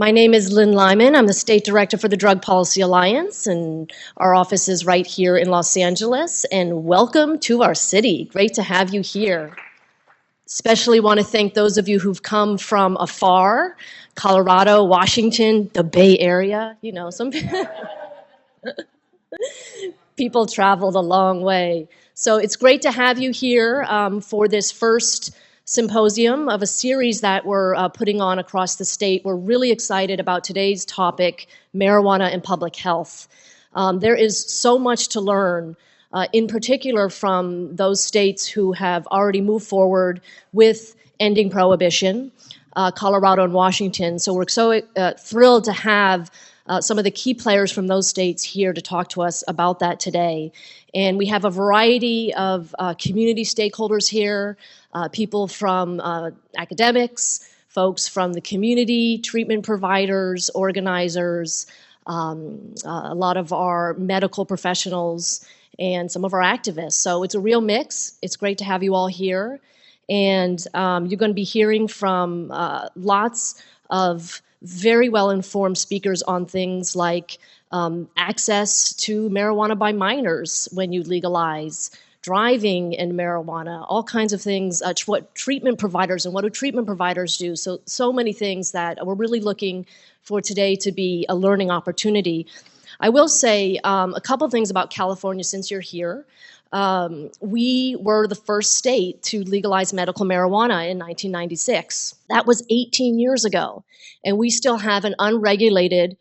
My name is Lynn Lyman. I'm the State Director for the Drug Policy Alliance, and our office is right here in Los Angeles. And welcome to our city. Great to have you here. Especially want to thank those of you who've come from afar, Colorado, Washington, the Bay Area. You know, some people traveled a long way. So it's great to have you here for this first symposium of a series that we're putting on across the state. We're really excited about today's topic, marijuana and public health. There is so much to learn, in particular from those states who have already moved forward with ending prohibition, Colorado and Washington. So we're so thrilled to have some of the key players from those states here to talk to us about that today. And we have a variety of community stakeholders here, people from academics, folks from the community, treatment providers, organizers, a lot of our medical professionals, and some of our activists. So it's a real mix. It's great to have you all here. And you're going to be hearing from lots of very well-informed speakers on things like access to marijuana by minors when you legalize, driving and marijuana, all kinds of things, what treatment providers and what do treatment providers do. So many things that we're really looking for today to be a learning opportunity. I will say a couple things about California since you're here. We were the first state to legalize medical marijuana in 1996. That was 18 years ago, and we still have an unregulated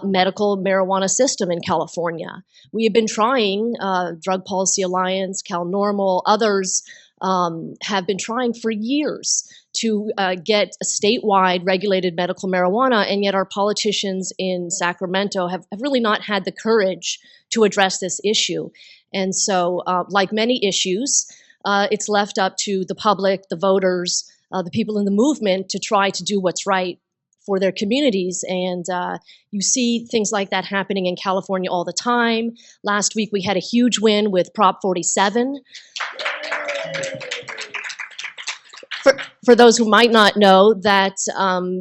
medical marijuana system in California. We have been trying, Drug Policy Alliance, CalNormal, others have been trying for years to get a statewide regulated medical marijuana, and yet our politicians in Sacramento have really not had the courage to address this issue. And so, like many issues, it's left up to the public, the voters, the people in the movement to try to do what's right for their communities. And you see things like that happening in California all the time. Last week, we had a huge win with Prop 47. For those who might not know, that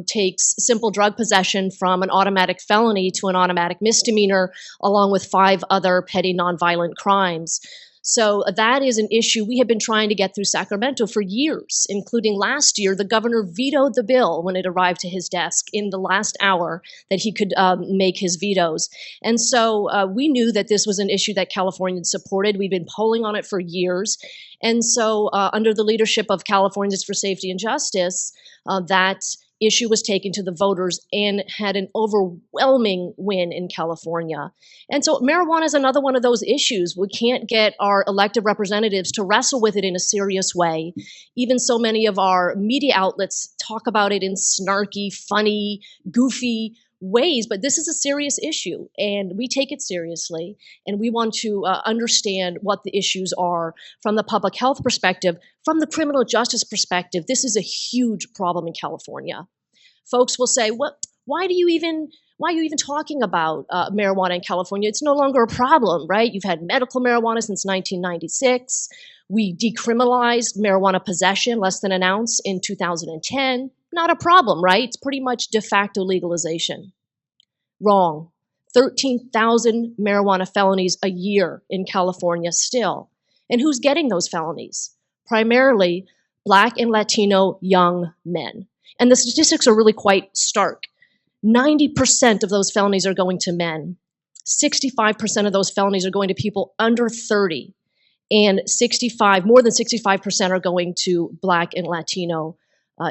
takes simple drug possession from an automatic felony to an automatic misdemeanor, along with 5 other petty nonviolent crimes. So that is an issue we have been trying to get through Sacramento for years, including last year. The governor vetoed the bill when it arrived to his desk in the last hour that he could make his vetoes. And so we knew that this was an issue that Californians supported. We've been polling on it for years. And so under the leadership of Californians for Safety and Justice, that issue was taken to the voters and had an overwhelming win in California. And so marijuana is another one of those issues. We can't get our elected representatives to wrestle with it in a serious way. Even so many of our media outlets talk about it in snarky, funny, goofy ways, but this is a serious issue, and we take it seriously, and we want to understand what the issues are from the public health perspective. From the criminal justice perspective, this is a huge problem in California. Folks will say, why are you even talking about marijuana in California? It's no longer a problem, right? You've had medical marijuana since 1996. We decriminalized marijuana possession, less than an ounce, in 2010. Not a problem, right? It's pretty much de facto legalization. Wrong. 13,000 marijuana felonies a year in California still. And who's getting those felonies? Primarily Black and Latino young men. And the statistics are really quite stark. 90% of those felonies are going to men. 65% of those felonies are going to people under 30. And more than 65% are going to Black and Latino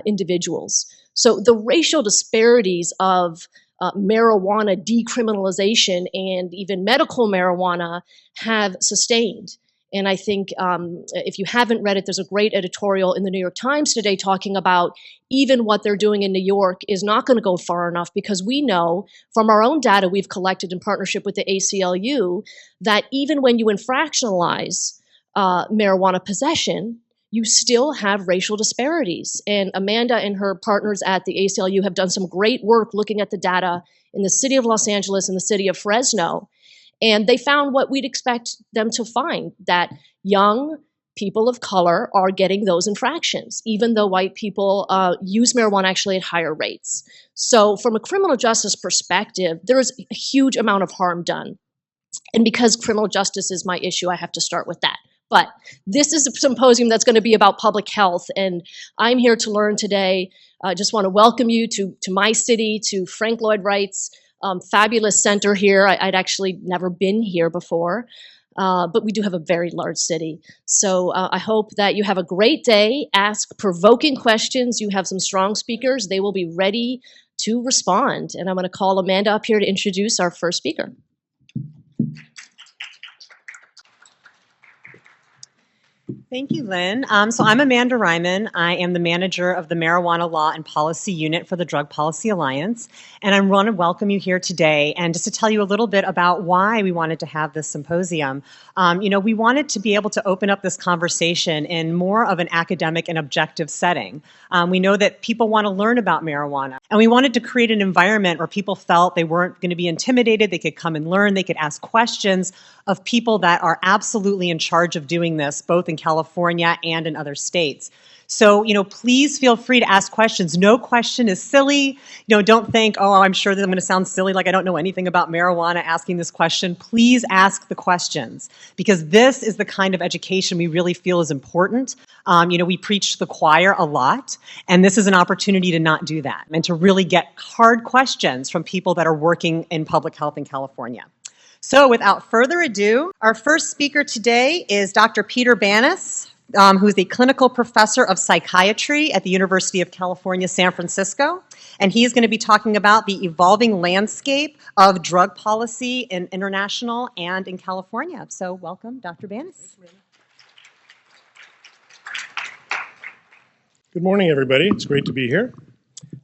individuals. So the racial disparities of marijuana decriminalization and even medical marijuana have sustained. And I think if you haven't read it, there's a great editorial in the New York Times today talking about even what they're doing in New York is not going to go far enough, because we know from our own data we've collected in partnership with the ACLU that even when you infractionalize marijuana possession, you still have racial disparities. And Amanda and her partners at the ACLU have done some great work looking at the data in the city of Los Angeles and the city of Fresno. And they found what we'd expect them to find, that young people of color are getting those infractions, even though white people use marijuana actually at higher rates. So from a criminal justice perspective, there is a huge amount of harm done. And because criminal justice is my issue, I have to start with that. But this is a symposium that's going to be about public health, and I'm here to learn today. I just want to welcome you to my city, to Frank Lloyd Wright's fabulous center here. I'd actually never been here before, but we do have a very large city. So I hope that you have a great day. Ask provoking questions. You have some strong speakers. They will be ready to respond. And I'm going to call Amanda up here to introduce our first speaker. Thank you, Lynn. So I'm Amanda Ryman. I am the manager of the Marijuana Law and Policy Unit for the Drug Policy Alliance, and I want to welcome you here today and just to tell you a little bit about why we wanted to have this symposium. We wanted to be able to open up this conversation in more of an academic and objective setting. We know that people want to learn about marijuana, and we wanted to create an environment where people felt they weren't going to be intimidated, they could come and learn, they could ask questions of people that are absolutely in charge of doing this, both in California and in other states. So, please feel free to ask questions. No question is silly. Don't think, oh, I'm sure that I'm going to sound silly, like I don't know anything about marijuana asking this question. Please ask the questions, because this is the kind of education we really feel is important. We preach to the choir a lot, and this is an opportunity to not do that and to really get hard questions from people that are working in public health in California. So without further ado, our first speaker today is Dr. Peter Banys, who's a clinical professor of psychiatry at the University of California, San Francisco. And he's going to be talking about the evolving landscape of drug policy in international and in California. So welcome, Dr. Banys. Good morning, everybody. It's great to be here.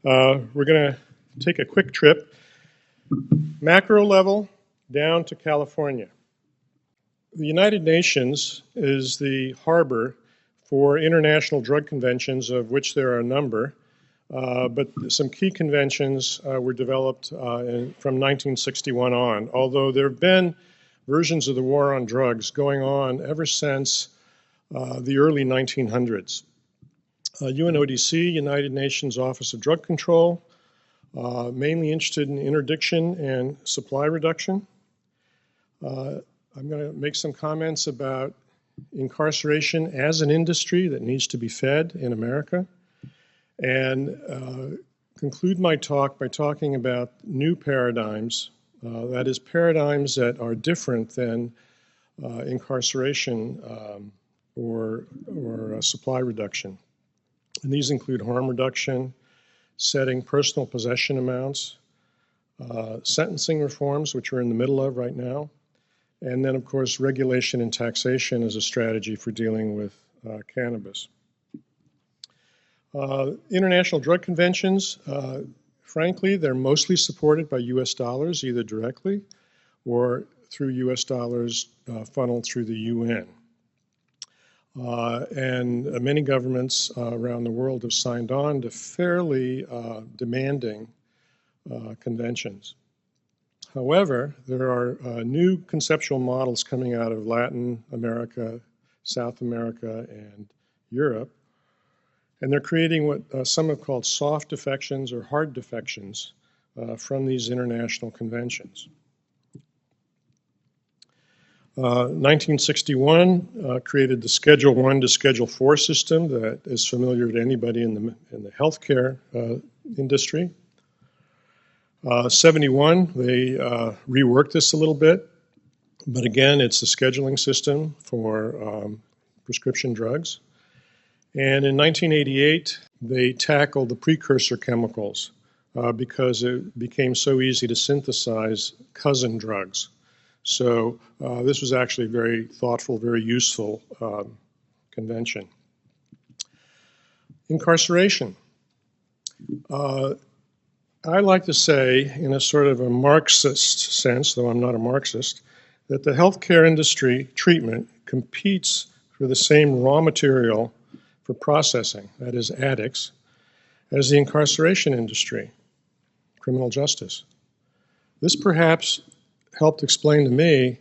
We're going to take a quick trip, macro level, down to California. The United Nations is the harbor for international drug conventions, of which there are a number, but some key conventions were developed from 1961 on, although there have been versions of the war on drugs going on ever since the early 1900s. UNODC, United Nations Office of Drug Control, mainly interested in interdiction and supply reduction. I'm going to make some comments about incarceration as an industry that needs to be fed in America, and conclude my talk by talking about new paradigms, that is, paradigms that are different than incarceration or supply reduction. And these include harm reduction, setting personal possession amounts, sentencing reforms, which we're in the middle of right now, and then, of course, regulation and taxation as a strategy for dealing with cannabis. International drug conventions, frankly, they're mostly supported by U.S. dollars, either directly or through U.S. dollars funneled through the UN. And many governments around the world have signed on to fairly demanding conventions. However, there are new conceptual models coming out of Latin America, South America, and Europe, and they're creating what some have called soft defections or hard defections from these international conventions. 1961 created the Schedule I to Schedule IV system that is familiar to anybody in the healthcare industry. 71, they reworked this a little bit, but again, it's a scheduling system for prescription drugs. And in 1988, they tackled the precursor chemicals because it became so easy to synthesize cousin drugs. So this was actually very thoughtful, very useful convention. Incarceration. I like to say, in a sort of a Marxist sense, though I'm not a Marxist, that the healthcare industry treatment competes for the same raw material for processing, that is addicts, as the incarceration industry, criminal justice. This perhaps helped explain to me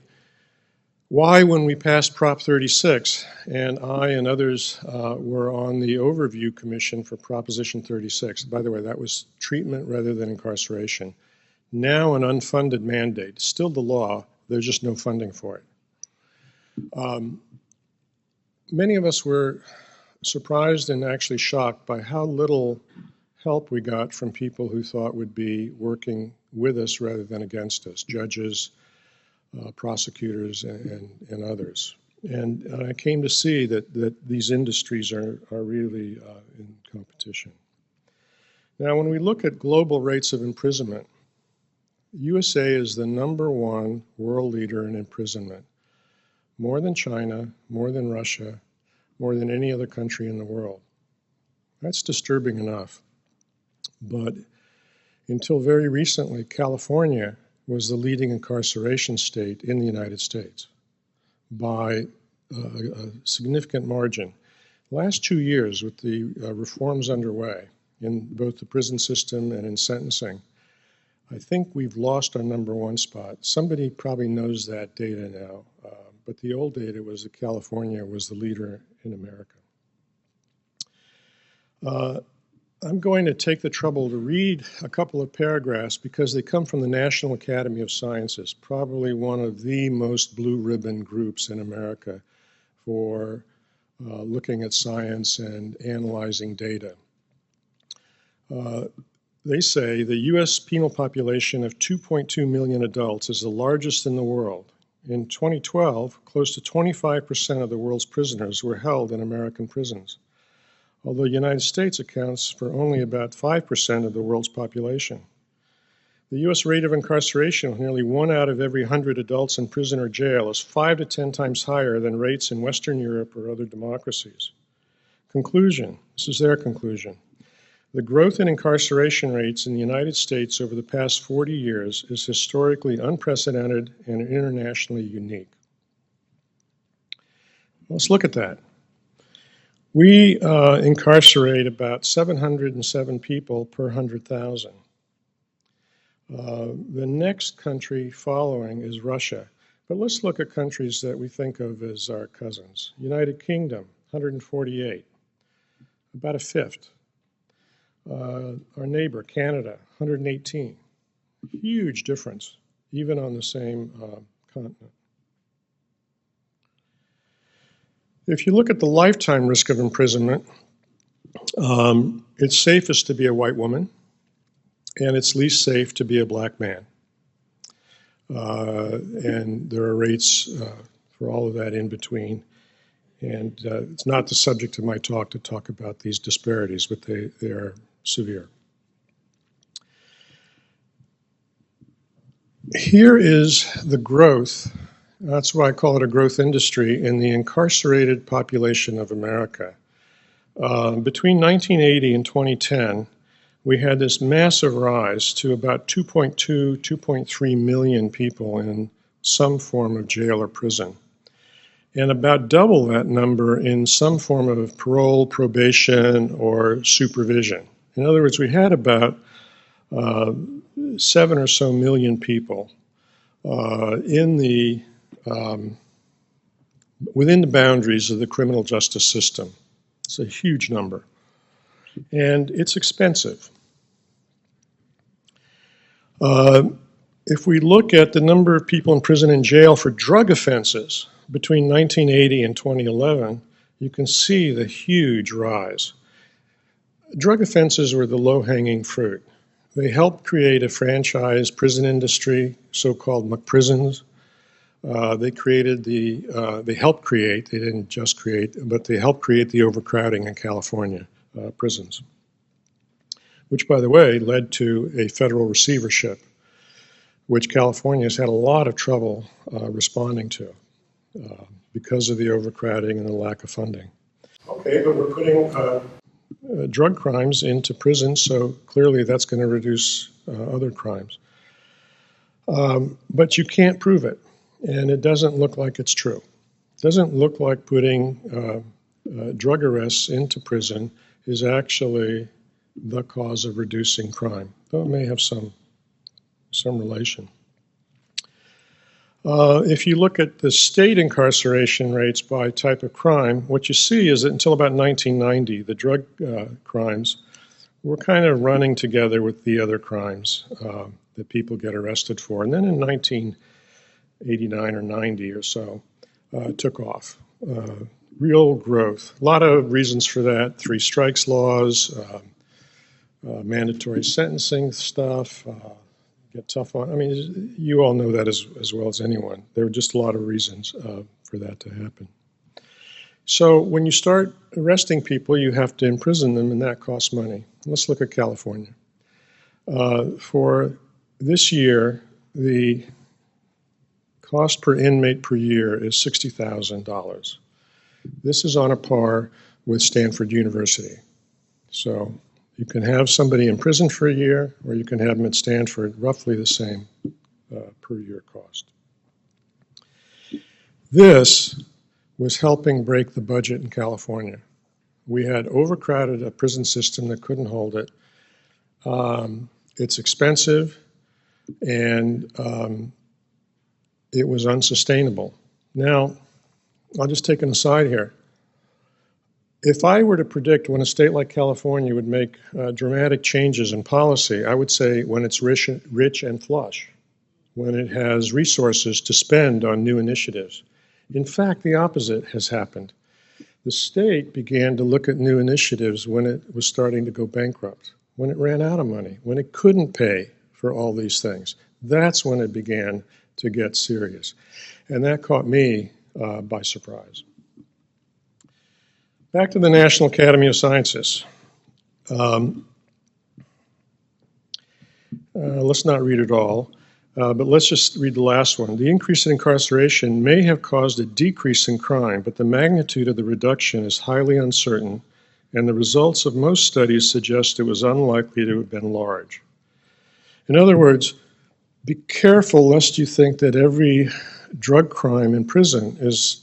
Why, when we passed Prop 36, and I and others were on the Overview Commission for Proposition 36, by the way, that was treatment rather than incarceration, now an unfunded mandate, still the law, there's just no funding for it. Many of us were surprised and actually shocked by how little help we got from people who thought would be working with us rather than against us, judges, prosecutors, and others. And I came to see that these industries are really in competition. Now, when we look at global rates of imprisonment, USA is the #1 world leader in imprisonment, more than China, more than Russia, more than any other country in the world. That's disturbing enough. But until very recently, California was the leading incarceration state in the United States by a significant margin. Last 2 years, with the reforms underway in both the prison system and in sentencing, I think we've lost our #1 spot. Somebody probably knows that data now, but the old data was that California was the leader in America. I'm going to take the trouble to read a couple of paragraphs because they come from the National Academy of Sciences, probably one of the most blue ribbon groups in America for looking at science and analyzing data. They say the U.S. penal population of 2.2 million adults is the largest in the world. In 2012, close to 25% of the world's prisoners were held in American prisons, although the United States accounts for only about 5% of the world's population. The U.S. rate of incarceration of nearly 1 out of every 100 adults in prison or jail is 5 to 10 times higher than rates in Western Europe or other democracies. Conclusion, this is their conclusion. The growth in incarceration rates in the United States over the past 40 years is historically unprecedented and internationally unique. Let's look at that. We incarcerate about 707 people per 100,000. The next country following is Russia. But let's look at countries that we think of as our cousins. United Kingdom, 148, about a fifth. Our neighbor, Canada, 118. Huge difference, even on the same continent. If you look at the lifetime risk of imprisonment, it's safest to be a white woman, and it's least safe to be a black man. And there are rates for all of that in between. And it's not the subject of my talk to talk about these disparities, but they are severe. Here is the growth. That's why I call it a growth industry in the incarcerated population of America. Between 1980 and 2010, we had this massive rise to about 2.2, 2.3 million people in some form of jail or prison, and about double that number in some form of parole, probation, or supervision. In other words, we had about 7 or so million people in the within the boundaries of the criminal justice system. It's a huge number, and it's expensive. If we look at the number of people in prison and jail for drug offenses between 1980 and 2011, you can see the huge rise. Drug offenses were the low-hanging fruit. They helped create a franchise prison industry, so-called McPrisons. They helped create, they didn't just create, but they helped create the overcrowding in California prisons, which, by the way, led to a federal receivership, which California has had a lot of trouble responding to because of the overcrowding and the lack of funding. Okay, but we're putting drug crimes into prison, so clearly that's going to reduce other crimes. But you can't prove it, and it doesn't look like it's true. It doesn't look like putting drug arrests into prison is actually the cause of reducing crime, though it may have some relation. If you look at the state incarceration rates by type of crime, what you see is that until about 1990, the drug crimes were kind of running together with the other crimes that people get arrested for. And then in 1989 or 90 or so, took off. Real growth. A lot of reasons for that. 3 strikes laws, mandatory sentencing stuff, get tough on. I mean, you all know that as well as anyone. There were just a lot of reasons for that to happen. So when you start arresting people, you have to imprison them, and that costs money. Let's look at California. For this year, the cost per inmate per year is $60,000. This is on a par with Stanford University. So you can have somebody in prison for a year, or you can have them at Stanford, roughly the same per year cost. This was helping break the budget in California. We had overcrowded a prison system that couldn't hold it. It's expensive, and it was unsustainable. Now, I'll just take an aside here. If I were to predict when a state like California would make dramatic changes in policy, I would say when it's rich and flush, when it has resources to spend on new initiatives. In fact, the opposite has happened. The state began to look at new initiatives when it was starting to go bankrupt, when it ran out of money, when it couldn't pay for all these things. That's when it began to get serious. And that caught me by surprise. Back to the National Academy of Sciences. Let's not read it all, but let's just read the last one. The increase in incarceration may have caused a decrease in crime, but the magnitude of the reduction is highly uncertain, and the results of most studies suggest it was unlikely to have been large. In other words, be careful lest you think that every drug crime in prison is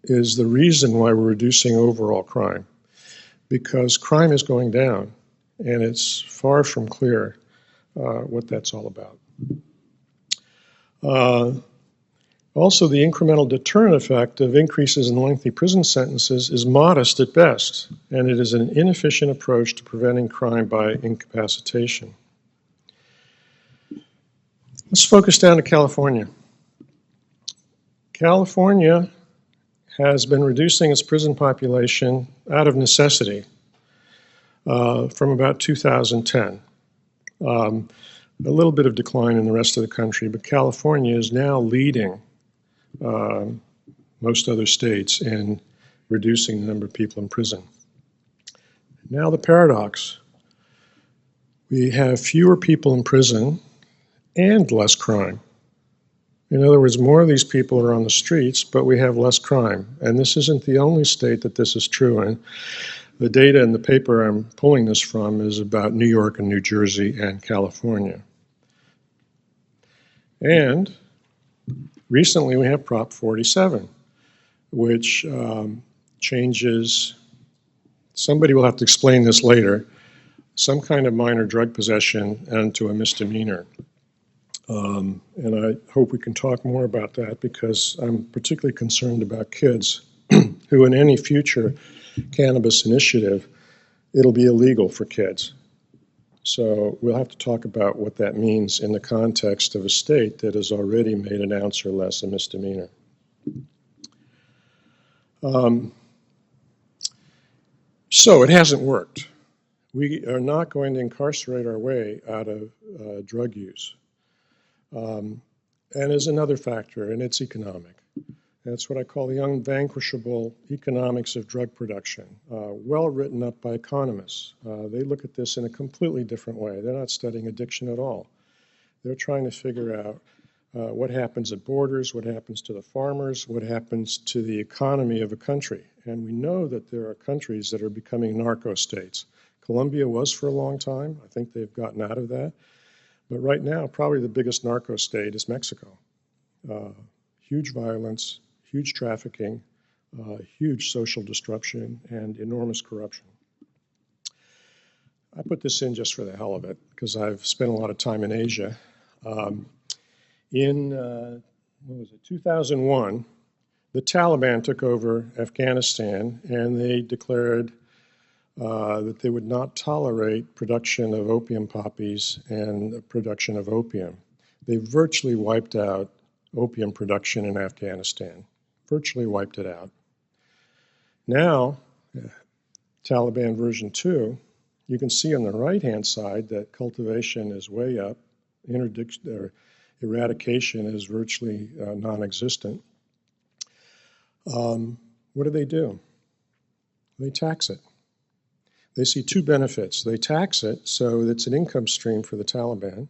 the reason why we're reducing overall crime, because crime is going down, and it's far from clear what that's all about. Also, the incremental deterrent effect of increases in lengthy prison sentences is modest at best, and it is an inefficient approach to preventing crime by incapacitation. Let's focus down to California. California has been reducing its prison population out of necessity from about 2010. A little bit of decline in the rest of the country, but California is now leading most other states in reducing the number of people in prison. Now the paradox. We have fewer people in prison and less crime. In other words, more of these people are on the streets, but we have less crime. And this isn't the only state that this is true in. The data in the paper I'm pulling this from is about New York and New Jersey and California. And recently we have Prop 47, which changes, somebody will have to explain this later, some kind of minor drug possession into a misdemeanor. And I hope we can talk more about that, because I'm particularly concerned about kids who in any future cannabis initiative, it'll be illegal for kids. So we'll have to talk about what that means in the context of a state that has already made an ounce or less a misdemeanor. So it hasn't worked. We are not going to incarcerate our way out of drug use. And there's another factor, and it's economic. That's what I call the unvanquishable economics of drug production, well written up by economists. They look at this in a completely different way. They're not studying addiction at all. They're trying to figure out what happens at borders, what happens to the farmers, what happens to the economy of a country. And we know that there are countries that are becoming narco states. Colombia was for a long time. I think they've gotten out of that. But right now, probably the biggest narco state is Mexico. Huge violence, huge trafficking, huge social disruption, and enormous corruption. I put this in just for the hell of it, because I've spent a lot of time in Asia. In what was it, 2001, the Taliban took over Afghanistan, and they declared that they would not tolerate production of opium poppies and production of opium. They virtually wiped out opium production in Afghanistan, virtually wiped it out. Now, Taliban version 2, you can see on the right-hand side that cultivation is way up, eradication is virtually non-existent. What do? They tax it. They see two benefits. They tax it, so it's an income stream for the Taliban,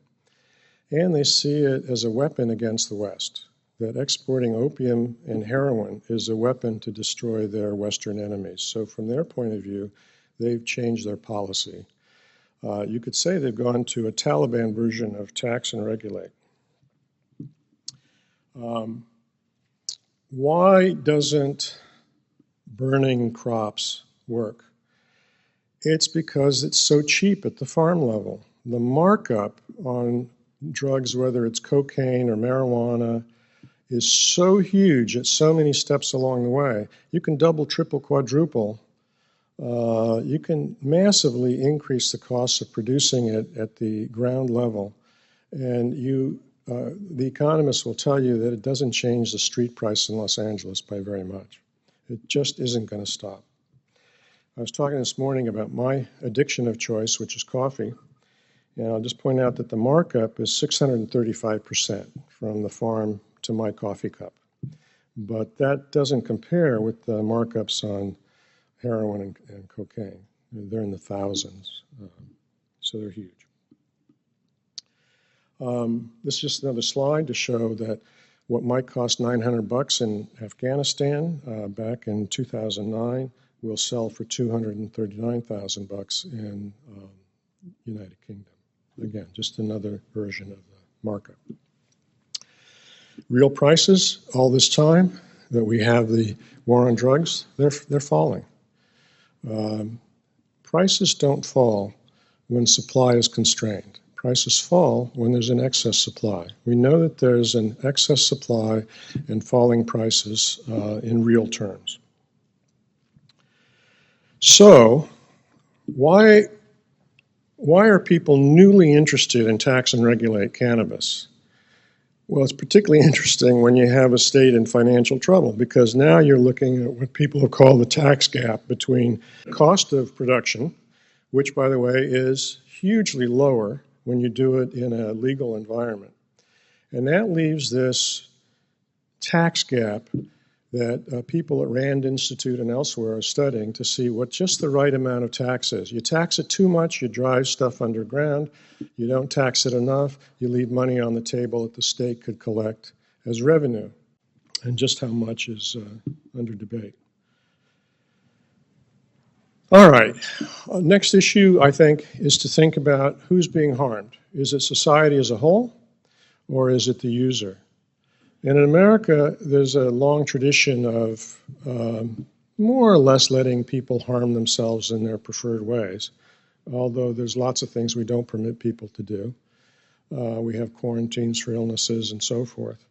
and they see it as a weapon against the West, that exporting opium and heroin is a weapon to destroy their Western enemies. So from their point of view, they've changed their policy. You could say they've gone to a Taliban version of tax and regulate. Why doesn't burning crops work? It's because it's so cheap at the farm level. The markup on drugs, whether it's cocaine or marijuana, is so huge at so many steps along the way. You can double, triple, quadruple. You can massively increase the cost of producing it at the ground level. And the economists will tell you that it doesn't change the street price in Los Angeles by very much. It just isn't going to stop. I was talking this morning about my addiction of choice, which is coffee. And I'll just point out that the markup is 635% from the farm to my coffee cup. But that doesn't compare with the markups on heroin and cocaine. They're in the thousands, so they're huge. This is just another slide to show that what might cost $900 in Afghanistan back in 2009 will sell for $239,000 in United Kingdom. Again, just another version of the markup. Real prices, all this time that we have the war on drugs, they're falling. Prices don't fall when supply is constrained. Prices fall when there's an excess supply. We know that there's an excess supply and falling prices in real terms. So, why are people newly interested in tax and regulate cannabis? Well, it's particularly interesting when you have a state in financial trouble, because now you're looking at what people have called the tax gap between cost of production, which, by the way, is hugely lower when you do it in a legal environment. And that leaves this tax gap that people at Rand Institute and elsewhere are studying to see what just the right amount of tax is. You tax it too much, you drive stuff underground. You don't tax it enough, you leave money on the table that the state could collect as revenue. And just how much is under debate. All right, next issue, I think, is to think about who's being harmed. Is it society as a whole, or is it the user? And in America, there's a long tradition of more or less letting people harm themselves in their preferred ways, although there's lots of things we don't permit people to do. We have quarantines for illnesses and so forth.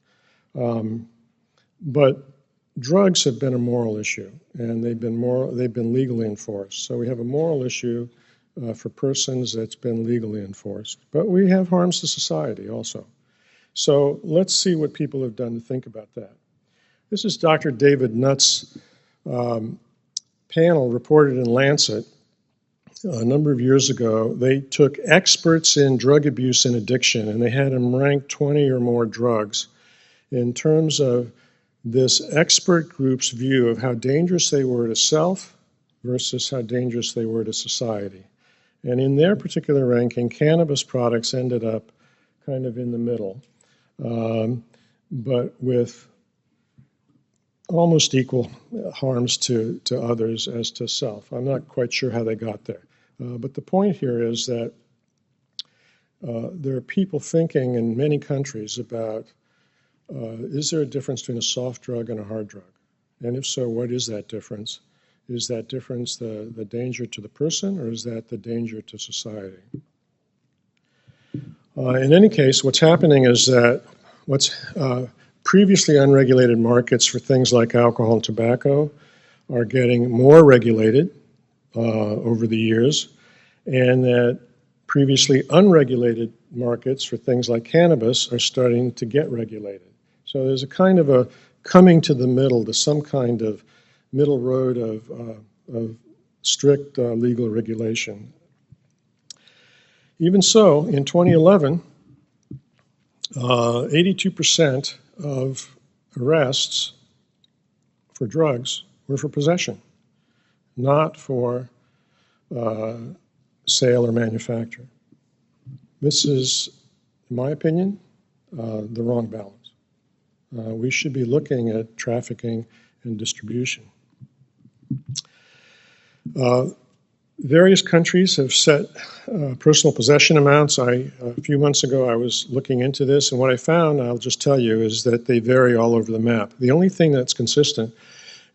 But drugs have been a moral issue, and they've been legally enforced. So we have a moral issue for persons that's been legally enforced. But we have harms to society also. So let's see what people have done to think about that. This is Dr. David Nutt's panel reported in Lancet a number of years ago. They took experts in drug abuse and addiction, and they had them rank 20 or more drugs in terms of this expert group's view of how dangerous they were to self versus how dangerous they were to society. And in their particular ranking, cannabis products ended up kind of in the middle. But with almost equal harms to others as to self. I'm not quite sure how they got there. But the point here is that there are people thinking in many countries about, is there a difference between a soft drug and a hard drug? And if so, what is that difference? Is that difference the danger to the person, or is that the danger to society? In any case, what's happening is that previously unregulated markets for things like alcohol and tobacco are getting more regulated over the years, and that previously unregulated markets for things like cannabis are starting to get regulated. So there's a kind of a coming to the middle, to some kind of middle road of strict legal regulation. Even so, in 2011, 82% of arrests for drugs were for possession, not for sale or manufacture. This is, in my opinion, the wrong balance. We should be looking at trafficking and distribution. Various countries have set personal possession amounts. A few months ago I was looking into this, and what I found, I'll just tell you, is that they vary all over the map. The only thing that's consistent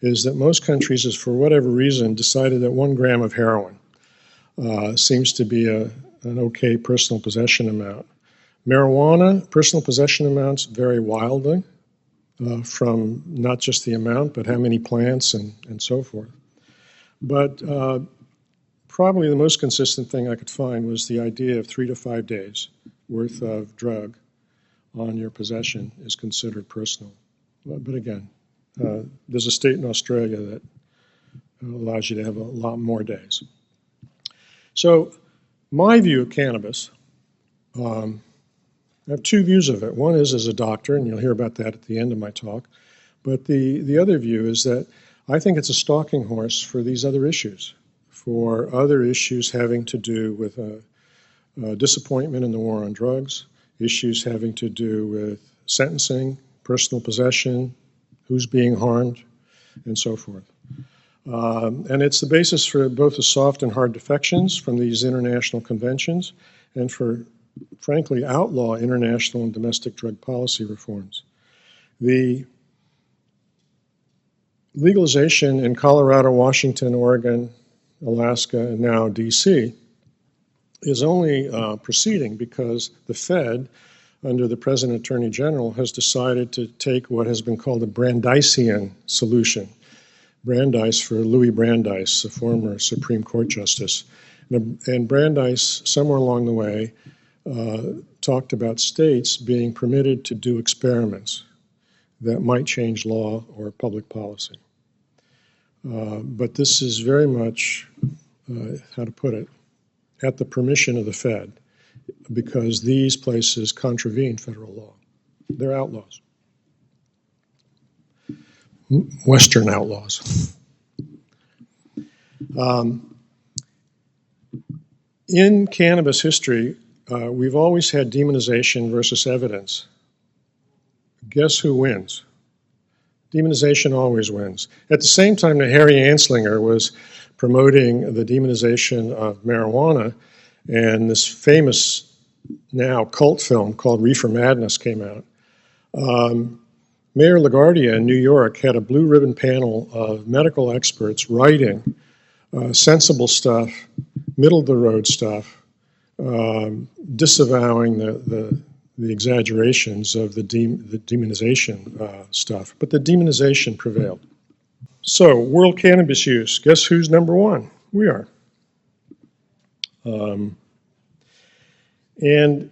is that most countries, is for whatever reason, decided that 1 gram of heroin seems to be an okay personal possession amount. Marijuana, personal possession amounts vary wildly from not just the amount, but how many plants and so forth. But probably the most consistent thing I could find was the idea of 3 to 5 days worth of drug on your possession is considered personal. But again, there's a state in Australia that allows you to have a lot more days. So my view of cannabis, I have 2 views of it. One is as a doctor, and you'll hear about that at the end of my talk. But the other view is that I think it's a stalking horse for these other issues, for other issues having to do with disappointment in the war on drugs, issues having to do with sentencing, personal possession, who's being harmed, and so forth. And it's the basis for both the soft and hard defections from these international conventions, and for, frankly, outlaw international and domestic drug policy reforms. The legalization in Colorado, Washington, Oregon, Alaska, and now DC is only proceeding because the Fed, under the President Attorney General, has decided to take what has been called a Brandeisian solution. Brandeis for Louis Brandeis, a former Supreme Court justice. And Brandeis, somewhere along the way, talked about states being permitted to do experiments that might change law or public policy. But this is very much, how to put it, at the permission of the Fed, because these places contravene federal law. They're outlaws. Western outlaws. In cannabis history, we've always had demonization versus evidence. Guess who wins? Demonization always wins. At the same time that Harry Anslinger was promoting the demonization of marijuana, and this famous now cult film called Reefer Madness came out, Mayor LaGuardia in New York had a blue ribbon panel of medical experts writing sensible stuff, middle-of-the-road stuff, disavowing the exaggerations of the demonization stuff. But the demonization prevailed. So, world cannabis use. Guess who's number 1? We are. And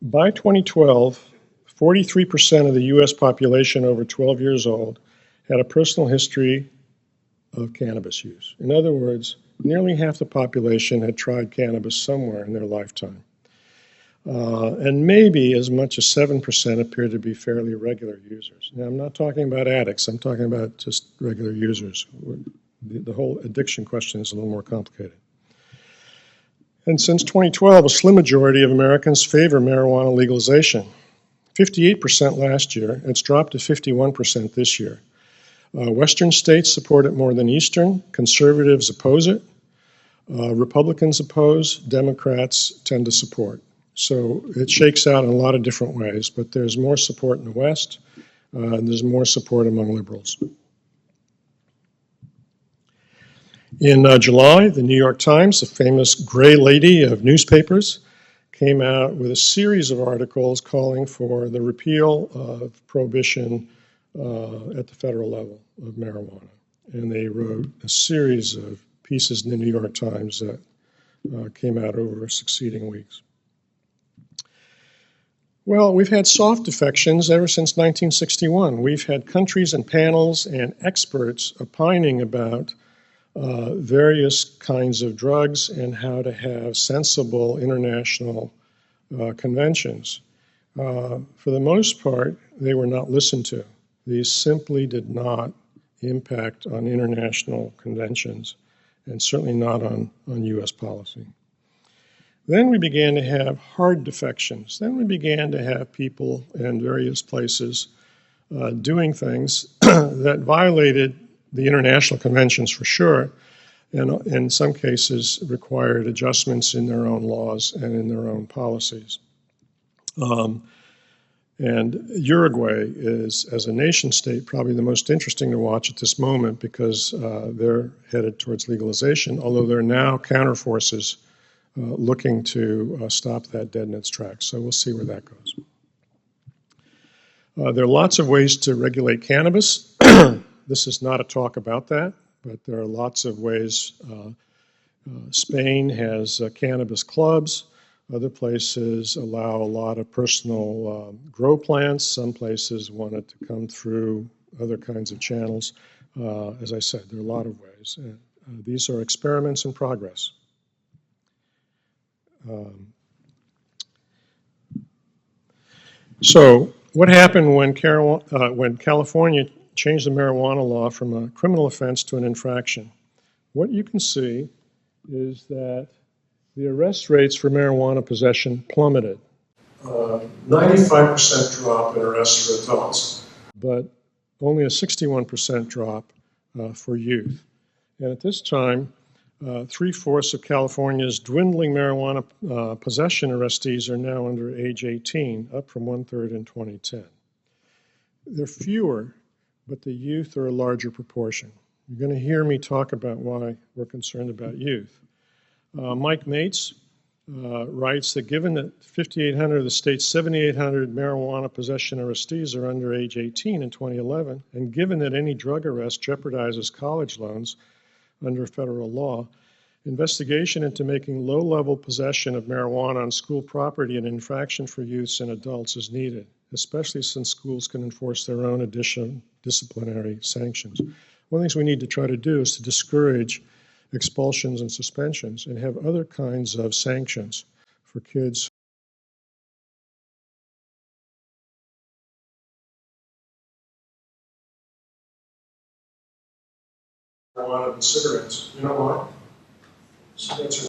by 2012, 43% of the U.S. population over 12 years old had a personal history of cannabis use. In other words, nearly half the population had tried cannabis somewhere in their lifetime. And maybe as much as 7% appear to be fairly regular users. Now, I'm not talking about addicts. I'm talking about just regular users. The whole addiction question is a little more complicated. And since 2012, a slim majority of Americans favor marijuana legalization. 58% last year. It's dropped to 51% this year. Western states support it more than Eastern. Conservatives oppose it. Republicans oppose. Democrats tend to support. So it shakes out in a lot of different ways, but there's more support in the West, and there's more support among liberals. In July, the New York Times, the famous gray lady of newspapers, came out with a series of articles calling for the repeal of prohibition at the federal level of marijuana. And they wrote a series of pieces in the New York Times that came out over succeeding weeks. Well, we've had soft defections ever since 1961. We've had countries and panels and experts opining about various kinds of drugs and how to have sensible international conventions. For the most part, they were not listened to. These simply did not impact on international conventions, and certainly not on U.S. policy. Then we began to have hard defections. Then we began to have people in various places doing things that violated the international conventions for sure, and in some cases required adjustments in their own laws and in their own policies. And Uruguay is, as a nation state, probably the most interesting to watch at this moment because they're headed towards legalization, although there are now counterforces looking to stop that dead in its tracks. So we'll see where that goes. There are lots of ways to regulate cannabis. This is not a talk about that, but there are lots of ways. Spain has cannabis clubs. Other places allow a lot of personal grow plants. Some places want it to come through other kinds of channels. As I said, there are a lot of ways. These are experiments in progress. So what happened when California changed the marijuana law from a criminal offense to an infraction? What you can see is that the arrest rates for marijuana possession plummeted. 95% drop in arrests for adults, but only a 61% drop for youth. And at this time, 3/4 of California's dwindling marijuana possession arrestees are now under age 18, up from 1/3 in 2010. They're fewer, but the youth are a larger proportion. You're going to hear me talk about why we're concerned about youth. Mike Mates writes that given that 5,800 of the state's 7,800 marijuana possession arrestees are under age 18 in 2011, and given that any drug arrest jeopardizes college loans under federal law, investigation into making low-level possession of marijuana on school property an infraction for youths and adults is needed, especially since schools can enforce their own additional disciplinary sanctions. One of the things we need to try to do is to discourage expulsions and suspensions and have other kinds of sanctions for kids. Marijuana and cigarettes. You know why? Cigarettes are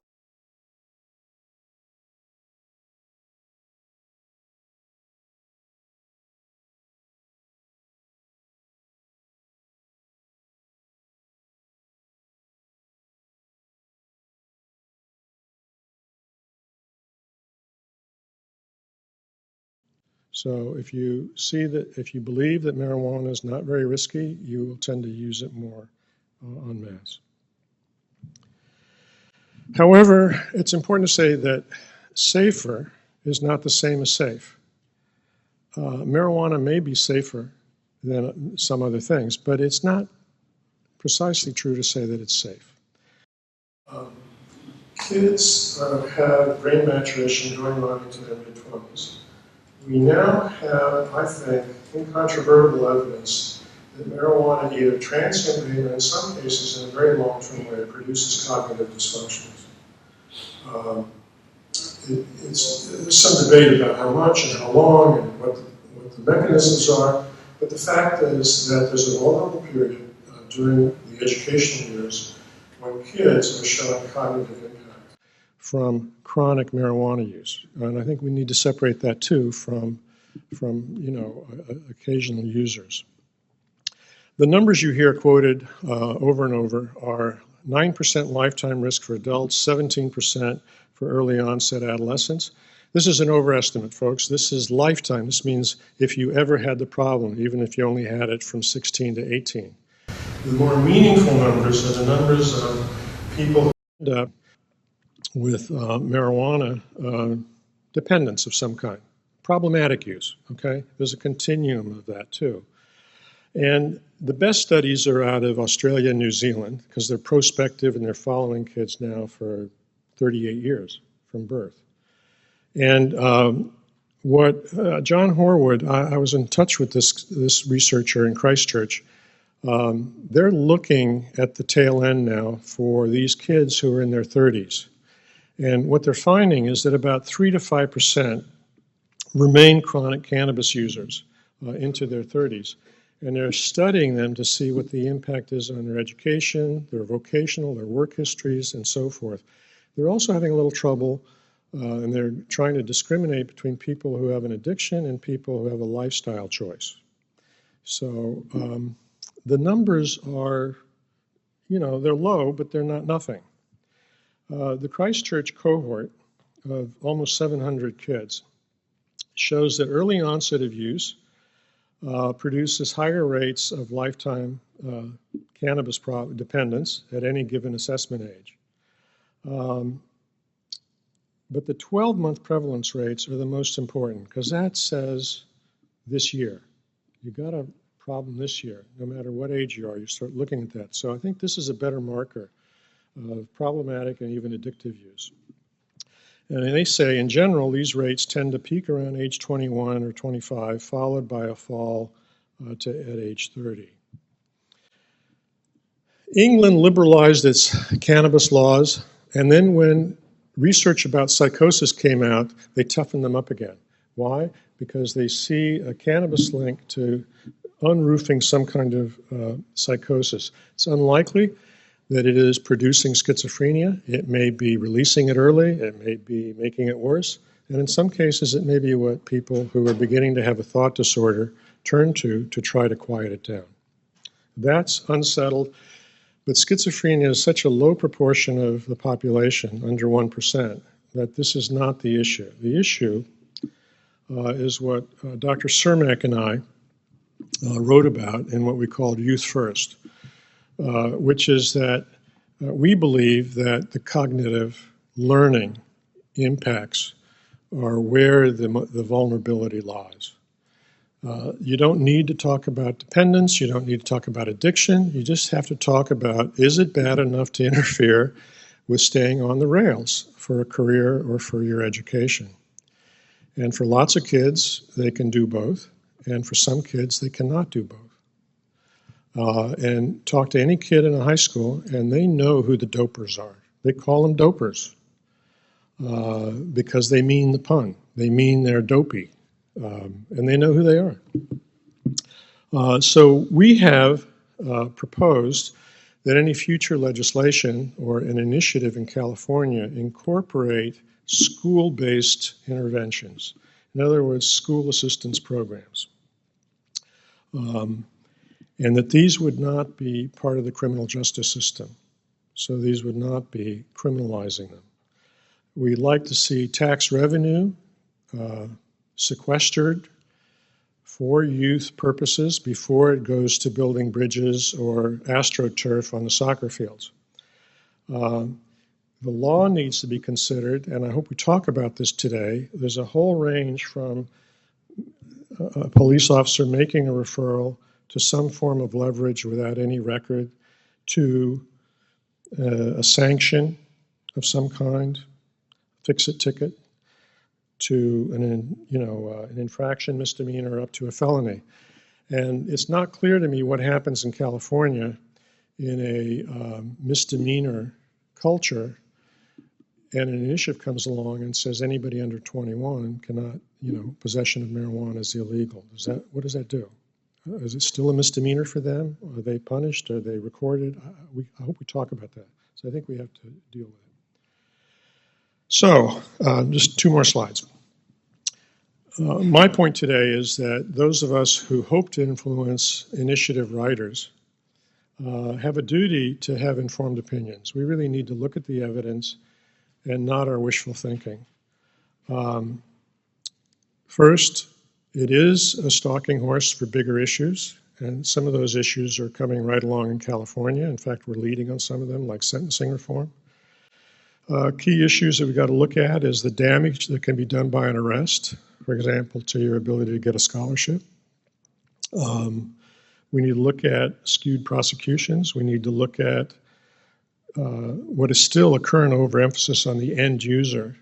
So if you believe that marijuana is not very risky, you will tend to use it more en masse. However, it's important to say that safer is not the same as safe. Marijuana may be safer than some other things, but it's not precisely true to say that it's safe. Kids have brain maturation going on into their mid-20s. We now have, I think, incontrovertible evidence that marijuana either transiently or in some cases in a very long-term way produces cognitive dysfunctions. There's some debate about how much and how long and what the mechanisms are, but the fact is that there's a vulnerable period during the educational years when kids are showing cognitive impact from chronic marijuana use. And I think we need to separate that too from occasional users. The numbers you hear quoted over and over are 9% lifetime risk for adults, 17% for early onset adolescents. This is an overestimate, folks. This is lifetime. This means if you ever had the problem, even if you only had it from 16 to 18. The more meaningful numbers are the numbers of people who end up with marijuana dependence of some kind, problematic use, okay? There's a continuum of that too. And the best studies are out of Australia and New Zealand because they're prospective and they're following kids now for 38 years from birth. And what John Horwood, I was in touch with this researcher in Christchurch. They're looking at the tail end now for these kids who are in their 30s. And what they're finding is that about 3 to 5% remain chronic cannabis users into their 30s. And they're studying them to see what the impact is on their education, their vocational, their work histories, and so forth. They're also having a little trouble, and they're trying to discriminate between people who have an addiction and people who have a lifestyle choice. So the numbers are, they're low, but they're not nothing. The Christchurch cohort of almost 700 kids shows that early onset of use produces higher rates of lifetime cannabis dependence at any given assessment age. But the 12-month prevalence rates are the most important because that says this year. You got a problem this year, no matter what age you are, you start looking at that. So I think this is a better marker of problematic and even addictive use. And they say, in general, these rates tend to peak around age 21 or 25, followed by a fall at age 30. England liberalized its cannabis laws, and then when research about psychosis came out, they toughened them up again. Why? Because they see a cannabis link to unroofing some kind of psychosis. It's unlikely that it is producing schizophrenia. It may be releasing it early. It may be making it worse. And in some cases, it may be what people who are beginning to have a thought disorder turn to try to quiet it down. That's unsettled. But schizophrenia is such a low proportion of the population, under 1%, that this is not the issue. The issue is what Dr. Cermak and I wrote about in what we called Youth First, which is that we believe that the cognitive learning impacts are where the vulnerability lies. You don't need to talk about dependence. You don't need to talk about addiction. You just have to talk about, is it bad enough to interfere with staying on the rails for a career or for your education? And for lots of kids, they can do both. And for some kids, they cannot do both. And talk to any kid in a high school, and they know who the dopers are. They call them dopers because they mean the pun. They mean they're dopey, and they know who they are. So we have proposed that any future legislation or an initiative in California incorporate school-based interventions. In other words, school assistance programs. And that these would not be part of the criminal justice system. So these would not be criminalizing them. We'd like to see tax revenue sequestered for youth purposes before it goes to building bridges or astroturf on the soccer fields. The law needs to be considered, and I hope we talk about this today. There's a whole range from a police officer making a referral to some form of leverage without any record, to a sanction of some kind, fix-it ticket, to an infraction, misdemeanor, up to a felony. And it's not clear to me what happens in California in a misdemeanor culture, and an initiative comes along and says anybody under 21 cannot, possession of marijuana is illegal. What does that do? Is it still a misdemeanor for them? Are they punished? Are they recorded? I hope we talk about that. So I think we have to deal with it. So just 2 more slides. My point today is that those of us who hope to influence initiative writers have a duty to have informed opinions. We really need to look at the evidence and not our wishful thinking. First, it is a stalking horse for bigger issues, and some of those issues are coming right along in California. In fact, we're leading on some of them, like sentencing reform. Key issues that we've got to look at is the damage that can be done by an arrest, for example, to your ability to get a scholarship. We need to look at skewed prosecutions. We need to look at what is still a current overemphasis on the end user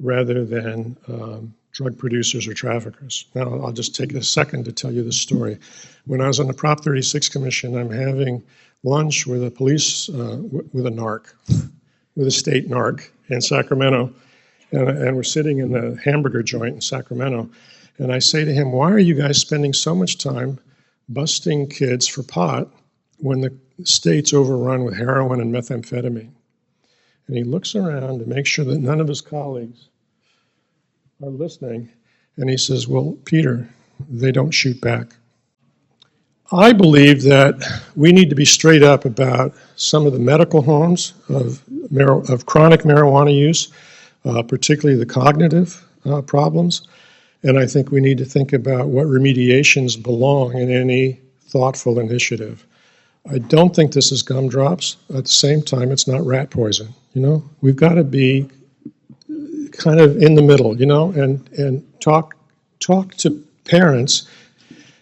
rather than drug producers or traffickers. Now, I'll just take a second to tell you this story. When I was on the Prop 36 Commission, I'm having lunch with a police, with a narc, with a state narc in Sacramento, and we're sitting in the hamburger joint in Sacramento, and I say to him, why are you guys spending so much time busting kids for pot when the state's overrun with heroin and methamphetamine? And he looks around to make sure that none of his colleagues are listening, and he says, well, Peter, they don't shoot back. I believe that we need to be straight up about some of the medical harms of chronic marijuana use, particularly the cognitive problems, and I think we need to think about what remediations belong in any thoughtful initiative. I don't think this is gumdrops. At the same time, it's not rat poison. You know, we've got to be kind of in the middle, you know, and talk to parents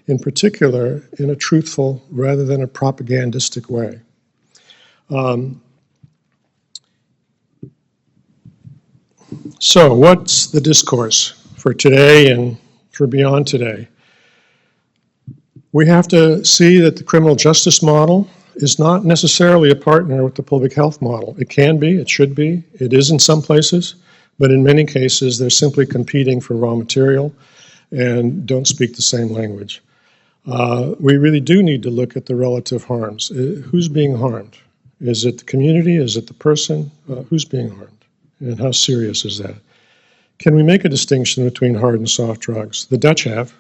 in particular in a truthful rather than a propagandistic way. So what's the discourse for today and for beyond today? We have to see that the criminal justice model is not necessarily a partner with the public health model. It can be, it should be, it is in some places, but in many cases they're simply competing for raw material and don't speak the same language. We really do need to look at the relative harms. Who's being harmed? Is it the community? Is it the person? Who's being harmed? And how serious is that? Can we make a distinction between hard and soft drugs? The Dutch have.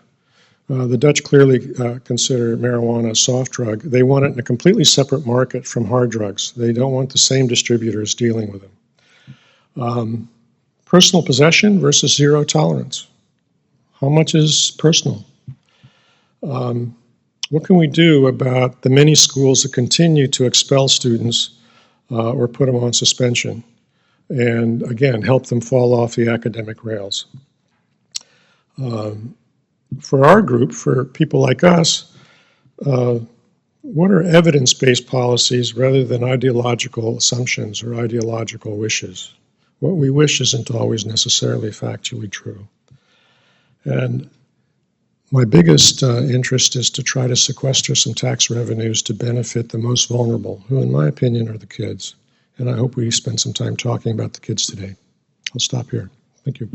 The Dutch clearly consider marijuana a soft drug. They want it in a completely separate market from hard drugs. They don't want the same distributors dealing with them. Personal possession versus zero tolerance. How much is personal? What can we do about the many schools that continue to expel students or put them on suspension? And again, help them fall off the academic rails. For our group, for people like us, what are evidence-based policies rather than ideological assumptions or ideological wishes? What we wish isn't always necessarily factually true. And my biggest interest is to try to sequester some tax revenues to benefit the most vulnerable, who in my opinion are the kids. And I hope we spend some time talking about the kids today. I'll stop here. Thank you.